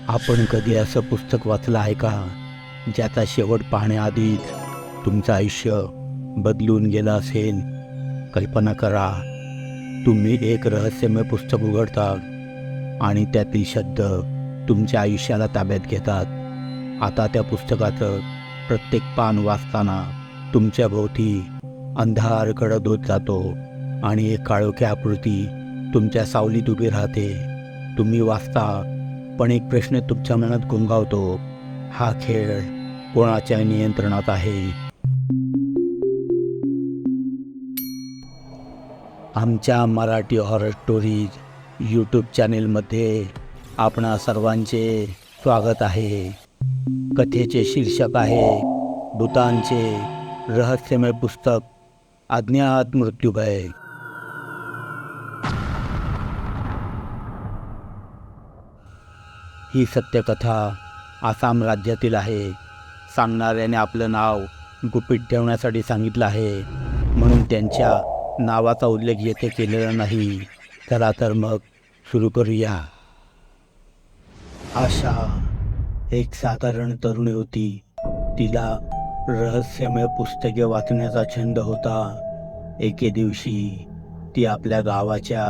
आपण कधी असं पुस्तक वाचलं आहे का, ज्याचा शेवट पाहण्याआधीच तुमचं आयुष्य बदलून गेलं असेल? कल्पना करा, तुम्ही एक रहस्यमय पुस्तक उघडता आणि त्यातील शब्द तुमच्या आयुष्याला ताब्यात घेतात. आता त्या पुस्तकाचं प्रत्येक पान वाचताना तुमच्या भोवती अंधार गडद होत जातो आणि एक काळोखी आकृती तुमच्या सावलीत उभी राहते. तुम्ही वाचता, पण एक प्रश्न तुमच्या मनात गुंगावतो. हा खेळ कोणाच्या नियंत्रणात आहे? आमच्या मराठी हॉरर स्टोरीज यूट्यूब चॅनेलमध्ये आपणा सर्वांचे स्वागत आहे. कथेचे शीर्षक आहे भूतांचे रहस्यमय पुस्तक, अज्ञात मृत्युभय. ही सत्यकथा आसाम राज्यातील आहे. सांगणाऱ्याने आपलं नाव गुपित ठेवण्यासाठी सांगितलं आहे, म्हणून त्यांच्या नावाचा उल्लेख येथे केलेला नाही. चला तर मग सुरू करूया. आशा एक साधारण तरुणी होती. तिला रहस्यमय पुस्तके वाचण्याचा छंद होता. एके दिवशी ती आपल्या गावाच्या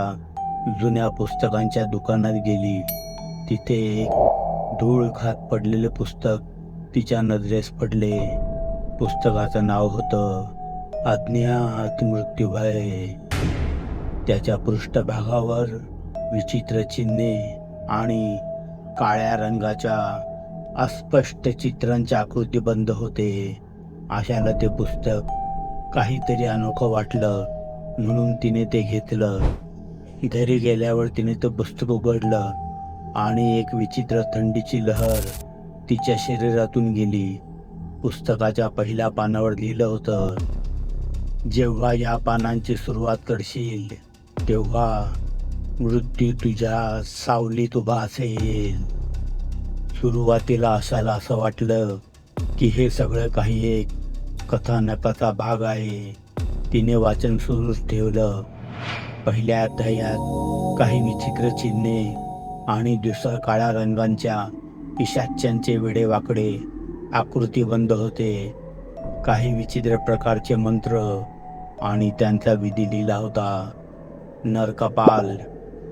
जुन्या पुस्तकांच्या दुकानात गेली. तिथे एक धूळ खात पडलेले पुस्तक तिच्या नजरेस पडले. पुस्तकाचं नाव होतं अज्ञात मृत्युभय. त्याच्या पृष्ठभागावर विचित्र चिन्हे आणि काळ्या रंगाच्या अस्पष्ट चित्रांच्या आकृतीबंध होते. आशाला ते पुस्तक काहीतरी अनोखं वाटलं, म्हणून तिने ते घेतलं. घरी गेल्यावर तिने ते पुस्तक उघडलं आणि एक विचित्र थंडीची लहर तिच्या शरीरातून गेली. पुस्तकाच्या पहिल्या पानावर लिहिलं होतं, जेव्हा या पानांची सुरुवात करशील तेव्हा मृत्यू तुझ्या सावलीत उभा असेल. सुरुवातीला आशाला असं वाटलं की हे सगळं काही एक कथानकाचा भाग आहे. तिने वाचन सुरूच ठेवलं. पहिल्या अध्यायात काही विचित्र चिन्हे आणि दुसऱ्या काळ्या रंगांच्या पिशाच्यांचे वेडेवाकडे आकृतीबंध होते. काही विचित्र प्रकारचे मंत्र आणि त्यांचा विधी लिहिला होता. नरकपाल,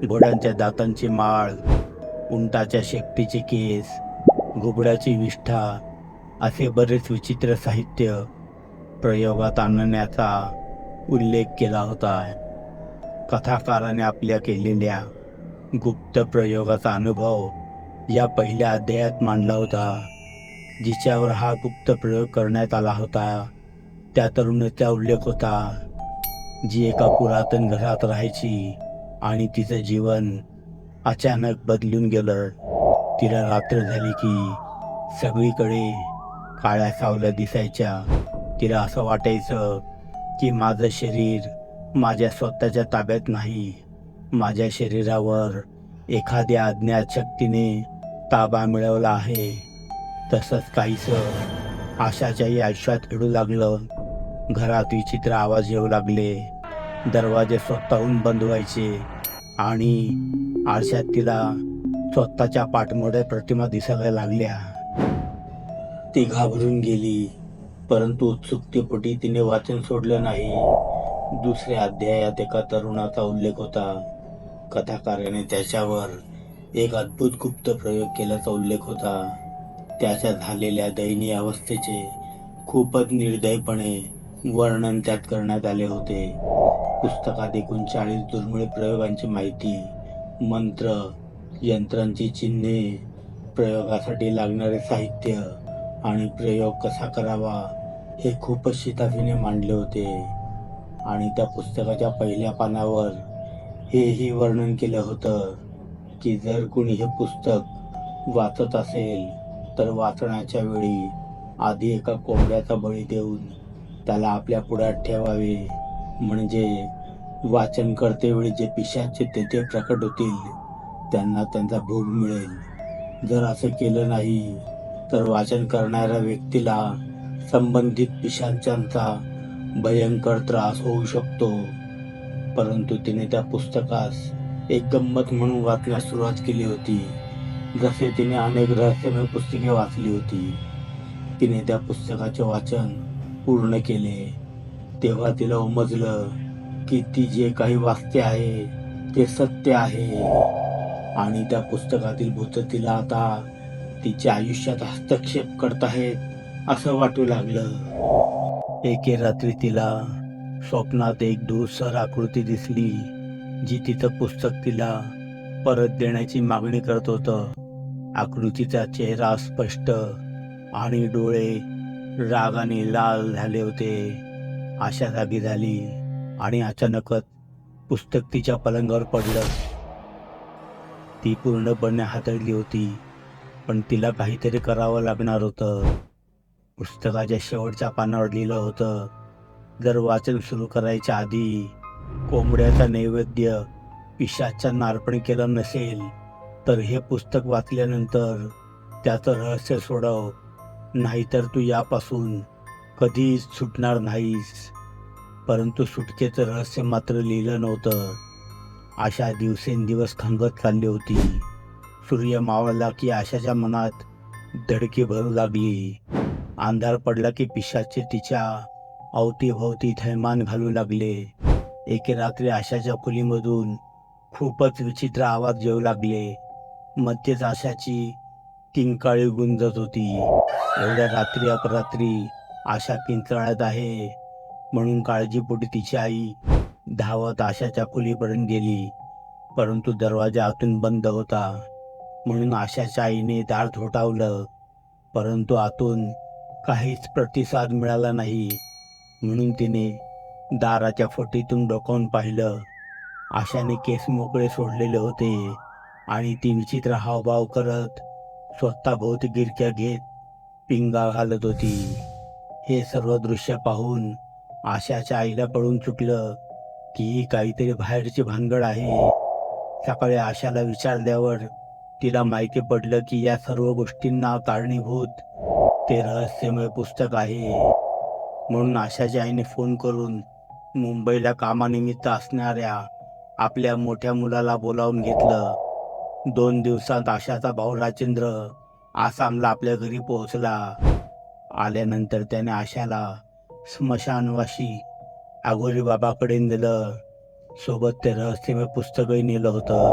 घोड्यांच्या दातांची माळ, उंटाच्या शेपटीचे केस, घुबडाची विष्ठा असे बरेच विचित्र साहित्य प्रयोगात आणण्याचा उल्लेख केला होता. कथाकाराने आपल्या केलेल्या गुप्त प्रयोगाचा अनुभव या पहिल्या अध्यायात मांडला होता. जिच्यावर हा गुप्त प्रयोग करण्यात आला होता त्या तरुणीचा उल्लेख होता, जी एका पुरातन घरात राहायची आणि तिचं जीवन अचानक बदलून गेलं. तिला रात्र झाली की सगळीकडे काळ्या सावल्या दिसायच्या. तिला असं वाटायचं की माझं शरीर माझ्या स्वतःच्या ताब्यात नाही. माझ्या शरीरावर एखाद्या अज्ञात शक्तीने ताबा मिळवला आहे. तसंच काहीसं आशाच्याही आयुष्यात घडू लागलं. घरात विचित्र आवाज येऊ लागले, दरवाजे स्वतःहून बंद व्हायचे आणि आरशात तिला स्वतःच्या पाठमोड्या प्रतिमा दिसायला लागल्या. ती घाबरून गेली, परंतु उत्सुकतेपोटी तिने वाचन सोडलं नाही. दुसऱ्या अध्यायात एका तरुणाचा उल्लेख होता. कथाकाराने त्याच्यावर एक अद्भुत गुप्त प्रयोग केल्याचा उल्लेख होता. त्याच्या झालेल्या दयनीय अवस्थेचे खूपच निर्दयपणे वर्णन त्यात करण्यात आले होते. पुस्तकात एकूण 40 दुर्मिळ प्रयोगांची माहिती, मंत्र, यंत्रांची चिन्हे, प्रयोगासाठी लागणारे साहित्य आणि प्रयोग कसा करावा हे खूपच शिताफीने मांडले होते. आणि त्या पुस्तकाच्या पहिल्या पानावर हेही वर्णन केलं होतं की जर कुणी हे पुस्तक वाचत असेल तर वाचण्याच्या वेळी आधी एका कोंबड्याचा बळी देऊन त्याला आपल्या पुढ्यात ठेवावे, म्हणजे वाचन करतेवेळी जे पिशाच्चे तेथे प्रकट होतील त्यांना त्यांचा भोग मिळेल. जर असं केलं नाही तर वाचन करणाऱ्या व्यक्तीला संबंधित पिशाच्यांचा भयंकर त्रास होऊ शकतो. परंतु तिने त्या पुस्तकास एक गंमत म्हणून वाचण्यास सुरुवात केली होती. जसे तिने अनेक रहस्यमय पुस्तके वाचली होती. तिने त्या पुस्तकाचे वाचन पूर्ण केले तेव्हा तिला उमजलं की ती जे काही वाचते आहे ते सत्य आहे आणि त्या पुस्तकातील भूत तिला आता तिच्या आयुष्यात हस्तक्षेप करत आहेत असं वाटू लागलं. एके रात्री तिला स्वप्नात एक धूसर आकृती दिसली जी तिचं पुस्तक तिला परत देण्याची मागणी करत होतं. आकृतीचा चेहरा स्पष्ट आणि डोळे रागाने लाल झाले होते. आशा जागी झाली आणि अचानकच पुस्तक तिच्या पलंगावर पडलं. ती पूर्णपणे हादरली होती, पण तिला काहीतरी करावं लागणार होतं. पुस्तकाच्या शेवटच्या पानावर लिहिलं होतं, जर वाचन सुरू करायच्या आधी कोंबड्याचा नैवेद्य पिशाच्यांना अर्पण केलं नसेल तर हे पुस्तक वाचल्यानंतर त्याचं रहस्य सोडव, नाहीतर तू यापासून कधीच सुटणार नाहीस. परंतु सुटकेचं रहस्य मात्र लिहिलं नव्हतं. आशा दिवसेंदिवस खंगत चालली होती. सूर्य मावळला की आशाच्या मनात धडकी भरू लागली. अंधार पडला की पिशाचे तिच्या अवतीभोवती थैमान घालू लागले. एके रात्री आशाच्या खोलीमधून खूपच विचित्र आवाज येऊ लागले. मध्येच आशाची किंकाळी गुंजत होती. एवढ्या रात्री अपरात्री आशा किंचाळत आहे म्हणून काळजीपोटी तिची आई धावत आशाच्या खोलीपर्यंत गेली. परंतु दरवाजा आतून बंद होता म्हणून आशाच्या आईने दार ठोठावलं, परंतु आतून काहीच प्रतिसाद मिळाला नाही. म्हणून तिने दाराच्या फटीतून डोकावून पाहिलं. आशाने केस मोकळे सोडलेले होते आणि ती विचित्र हावभाव करत स्वतःभोवती गिरक्या घेत पिंगा घालत होती. हे सर्व दृश्य पाहून आशाच्या आईला कळून चुकलं की ही काहीतरी बाहेरची भानगड आहे. सकाळी आशाला विचारल्यावर तिला माहिती पडलं की या सर्व गोष्टींना कारणीभूत ते रहस्यमय पुस्तक आहे. म्हणून आशाच्या आईने फोन करून मुंबईला कामानिमित्त असणाऱ्या आपल्या मोठ्या मुलाला बोलावून घेतलं. 2 दिवसात आशाचा भाऊ राजेंद्र आसामला आपल्या घरी पोहोचला. आल्यानंतर त्याने आशाला स्मशानवाशी अघोरी बाबाकडे नेलं. सोबत ते रहस्यमय पुस्तकही नेलं होतं.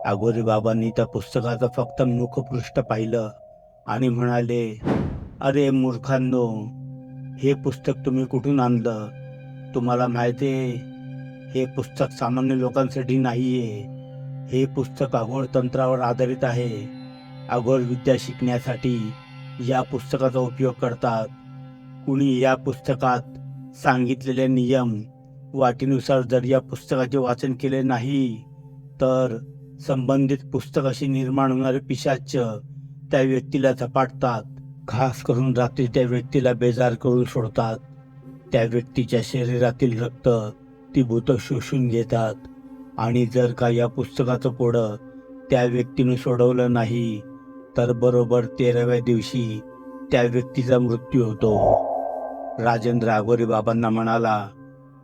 अघोरी बाबांनी त्या पुस्तकाचं फक्त मुखपृष्ठ पाहिलं आणि म्हणाले, अरे मूर्खांनो, हे पुस्तक तुम्ही कुठून आणलं? तुम्हाला माहिती आहे हे पुस्तक सामान्य लोकांसाठी नाही आहे. हे पुस्तक अघोर तंत्रावर आधारित आहे. अघोर विद्या शिकण्यासाठी या पुस्तकाचा उपयोग करतात. कुणी या पुस्तकात सांगितलेले नियम वाटीनुसार जर या पुस्तकाचे वाचन केले नाही तर संबंधित पुस्तकाशी निर्माण होणारे पिशाच त्या व्यक्तीला झपाटतात. खास करून रात्री त्या व्यक्तीला बेजार करून सोडतात. त्या व्यक्तीच्या शरीरातील रक्त ती भूत शोषून घेतात आणि जर का या पुस्तकाचं पोळं त्या व्यक्तीने सोडवलं नाही तर बरोबर 13व्या दिवशी त्या व्यक्तीचा मृत्यू होतो. राजेंद्र अघोरी बाबांना म्हणाला,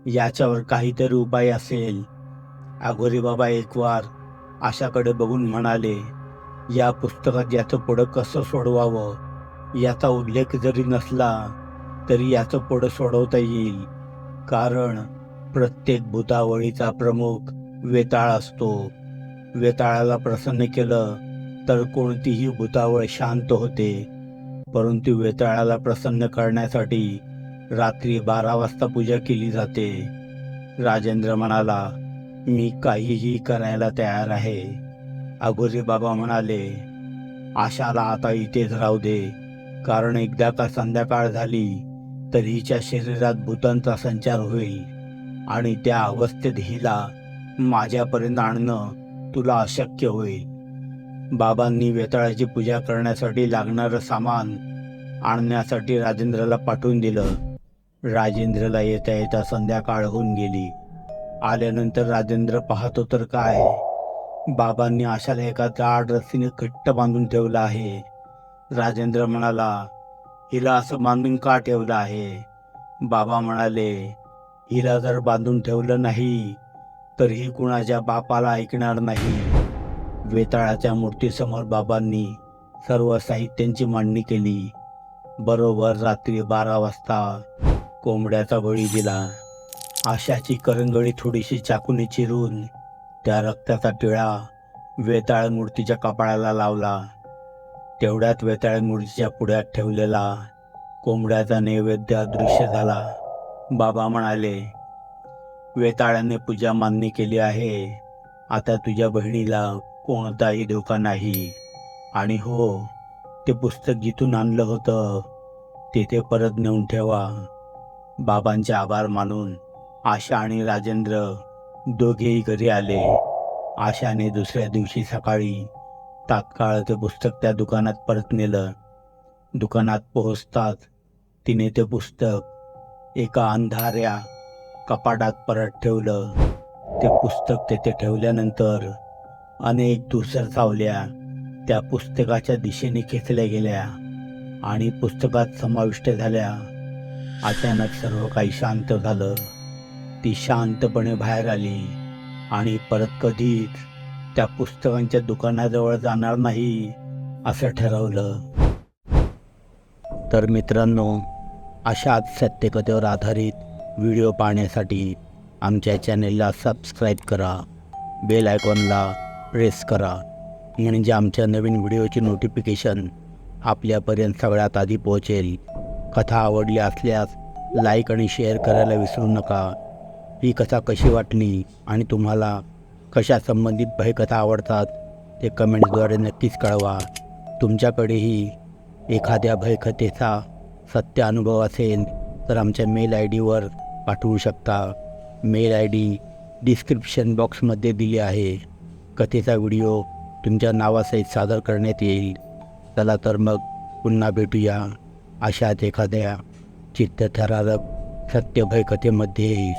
याच्यावर काहीतरी उपाय असेल. अघोरी बाबा एकवार आशाकडे बघून म्हणाले, या पुस्तकात याचं पोळं कसं सोडवावं याचा उल्लेख जरी नसला तरी याचं पोळं सोडवता येईल. कारण प्रत्येक भूतावळीचा प्रमुख वेताळ असतो. वेताळाला प्रसन्न केलं तर कोणतीही भूतावळ शांत होते. परंतु वेताळाला प्रसन्न करण्यासाठी रात्री 12 वाजता पूजा केली जाते. राजेंद्र म्हणाला, मी काहीही करायला तयार आहे. अघोरी बाबा म्हणाले, आशाला आता इथेच राहू दे, कारण एकदा का संध्याकाळ झाली तर हिच्या शरीरात भूतांचा संचार होईल आणि त्या अवस्थेत हिला माझ्यापर्यंत आणणं तुला अशक्य होईल. बाबांनी वेताळाची पूजा करण्यासाठी लागणारं सामान आणण्यासाठी राजेंद्रला पाठवून दिलं. राजेंद्रला येता येता संध्याकाळ होऊन गेली. आल्यानंतर राजेंद्र पाहतो तर काय, बाबांनी आशाला एका जाड रस्सीने घट्ट बांधून ठेवलं आहे. राजेंद्र म्हणाला, हिला असं बांधून का ठेवलं आहे? बाबा म्हणाले, हिला जर बांधून ठेवलं नाही तर ही कुणाच्या बापाला ऐकणार नाही. वेताळाच्या मूर्तीसमोर बाबांनी सर्व साहित्यांची मांडणी केली. बरोबर रात्री 12 वाजता कोंबड्याचा बळी दिला. आशाची करंगळी थोडीशी चाकूने चिरून त्या रक्ताचा टिळा वेताळ मूर्तीच्या कपाळाला लावला. तेवढ्यात वेताळ मूर्तीच्या पुढ्यात ठेवलेला कोंबड्याचा नैवेद्य अदृश्य झाला. बाबा म्हणाले, वेताळाने पूजा मान्य केली आहे. आता तुझ्या बहिणीला कोणताही धोका नाही. आणि हो, ते पुस्तक जिथून आणलं होतं तिथे परत नेऊन ठेवा. बाबांचे आभार मानून आशा आणि राजेंद्र दोघेही घरी आले. आशाने दुसऱ्या दिवशी सकाळी तात्काळ ते पुस्तक त्या दुकानात परत नेलं. दुकानात पोहोचताच तिने ते पुस्तक एका अंधाऱ्या कपाटात परत ठेवलं. ते पुस्तक तेथे ठेवल्यानंतर अनेक धूसर सावल्या त्या पुस्तकाच्या दिशेने खेचल्या गेल्या आणि पुस्तकात समाविष्ट झाल्या. अचानक सर्व काही शांत झालं. ती शांतपणे बाहेर आली आणि परत कधीच त्या पुस्तकांच्या दुकानाजवळ जाणार नाही असं ठरवलं. तर मित्रांनो, अशाच सत्यकथेवर आधारित व्हिडिओ पाहण्यासाठी आमच्या चॅनेलला सबस्क्राईब करा, बेल आयकॉनला प्रेस करा, म्हणजे आमच्या नवीन व्हिडिओची नोटिफिकेशन आपल्यापर्यंत सगळ्यात आधी पोहोचेल. कथा आवडली असल्यास लाईक आणि शेअर करायला विसरू नका. ही कथा कशी वाटली आणि तुम्हाला कशा संबंधित भयकथा आवडतात ते कमेंट्सद्वारे नक्कीच कळवा. तुमच्याकडेही एखाद्या भयकथेचा सत्य अनुभव असेल तर आमच्या मेल ID वर पाठवू शकता. मेल ID डिस्क्रिप्शन बॉक्समध्ये दिली आहे. कथेचा व्हिडिओ तुमच्या नावासहित सादर करण्यात येईल. चला तर मग पुन्हा भेटूया अशाच एखाद्या चित्तथरारक सत्य भयकथेमध्ये.